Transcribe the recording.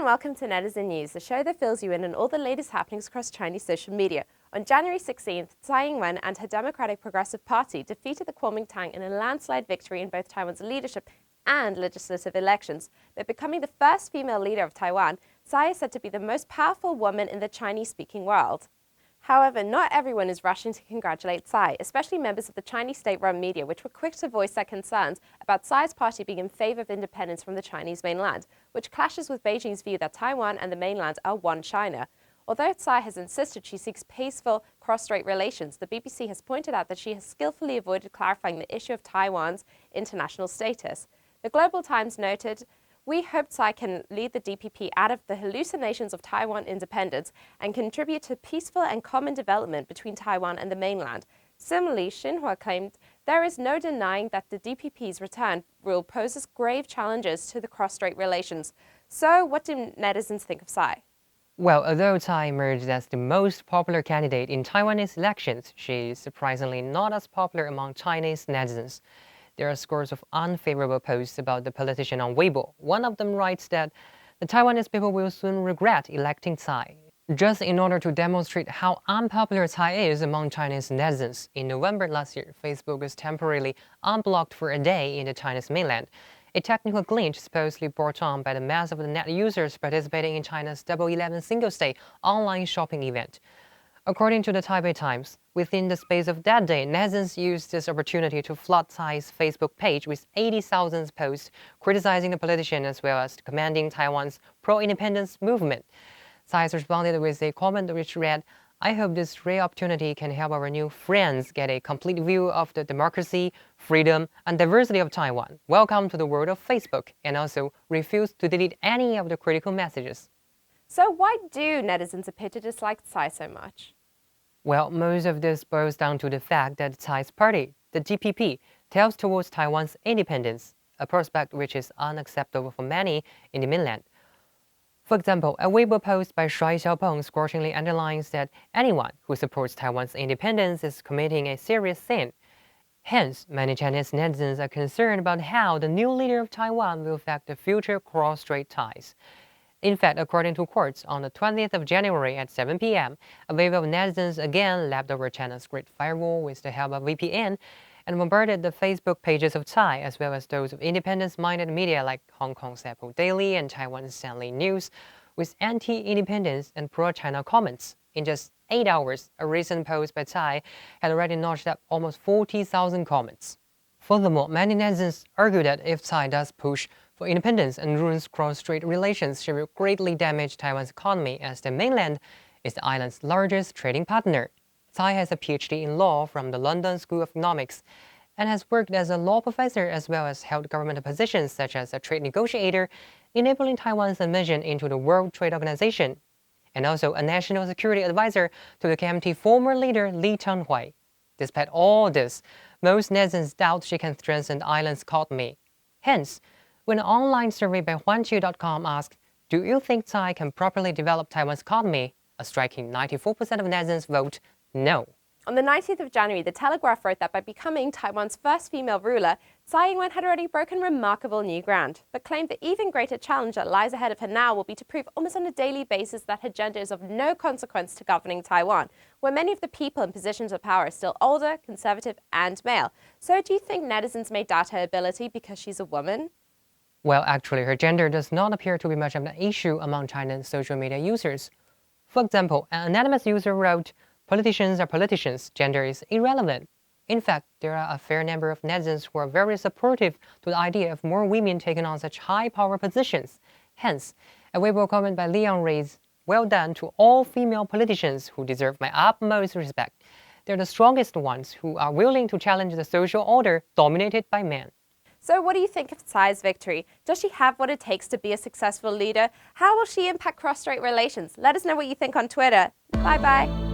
welcome to Netizen News, the show that fills you in on all the latest happenings across Chinese social media. On January 16th, Tsai Ing-Wen and her Democratic Progressive Party defeated the Kuomintang in a landslide victory in both Taiwan's leadership and legislative elections. By becoming the first female leader of Taiwan, Tsai is said to be the most powerful woman in the Chinese-speaking world. However, not everyone is rushing to congratulate Tsai, especially members of the Chinese state-run media, which were quick to voice their concerns about Tsai's party being in favor of independence from the Chinese mainland, which clashes with Beijing's view that Taiwan and the mainland are one China. Although Tsai has insisted she seeks peaceful cross-strait relations, the BBC has pointed out that she has skillfully avoided clarifying the issue of Taiwan's international status. The Global Times noted, "We hope Tsai can lead the DPP out of the hallucinations of Taiwan independence and contribute to peaceful and common development between Taiwan and the mainland." Similarly, Xinhua claimed there is no denying that the DPP's return rule poses grave challenges to the cross-strait relations. So what do netizens think of Tsai? Well, although Tsai emerged as the most popular candidate in Taiwanese elections, she is surprisingly not as popular among Chinese netizens. There are scores of unfavorable posts about the politician on Weibo. One of them writes that the Taiwanese people will soon regret electing Tsai. Just in order to demonstrate how unpopular Tsai is among Chinese netizens, in November last year, Facebook was temporarily unblocked for a day in the Chinese mainland, a technical glitch supposedly brought on by the mass of the net users participating in China's Double 11 Singles Day online shopping event. According to the Taipei Times, within the space of that day, netizens used this opportunity to flood Tsai's Facebook page with 80,000 posts criticizing the politician as well as commending Taiwan's pro-independence movement. Tsai responded with a comment which read, "I hope this rare opportunity can help our new friends get a complete view of the democracy, freedom, and diversity of Taiwan. Welcome to the world of Facebook," and also refuse to delete any of the critical messages. So why do netizens appear to dislike Tsai so much? Well, most of this boils down to the fact that Tsai's party, the DPP, tilts towards Taiwan's independence, a prospect which is unacceptable for many in the mainland. For example, a Weibo post by Shuai Xiaopeng scorchingly underlines that anyone who supports Taiwan's independence is committing a serious sin. Hence, many Chinese netizens are concerned about how the new leader of Taiwan will affect the future cross-strait ties. In fact, according to courts, on the 20th of January at 7 p.m., a wave of netizens again leapt over China's Great Firewall with the help of VPN and bombarded the Facebook pages of Tsai as well as those of independence-minded media like Hong Kong's Apple Daily and Taiwan's Stanley News with anti-independence and pro-China comments. In just 8 hours, a recent post by Tsai had already notched up almost 40,000 comments. Furthermore, many netizens argue that if Tsai does push for independence and ruins cross-strait relations, she will greatly damage Taiwan's economy as the mainland is the island's largest trading partner. Tsai has a PhD in law from the London School of Economics and has worked as a law professor as well as held government positions such as a trade negotiator, enabling Taiwan's admission into the World Trade Organization, and also a national security advisor to the KMT former leader Lee Chang-hui. Despite all this, most netizens doubt she can strengthen the island's economy. Hence, when an online survey by Huanqiu.com asked, "Do you think Tsai can properly develop Taiwan's economy?" a striking 94% of netizens vote no. On the 19th of January, The Telegraph wrote that by becoming Taiwan's first female ruler, Tsai Ing-wen had already broken remarkable new ground, but claimed the even greater challenge that lies ahead of her now will be to prove almost on a daily basis that her gender is of no consequence to governing Taiwan, where many of the people in positions of power are still older, conservative, and male. So do you think netizens may doubt her ability because she's a woman? Well, actually, her gender does not appear to be much of an issue among China's social media users. For example, an anonymous user wrote, "Politicians are politicians, gender is irrelevant." In fact, there are a fair number of netizens who are very supportive to the idea of more women taking on such high-power positions. Hence, a Weibo comment by Leon reads, "Well done to all female politicians who deserve my utmost respect. They're the strongest ones who are willing to challenge the social order dominated by men." So what do you think of Tsai's victory? Does she have what it takes to be a successful leader? How will she impact cross-strait relations? Let us know what you think on Twitter. Bye-bye.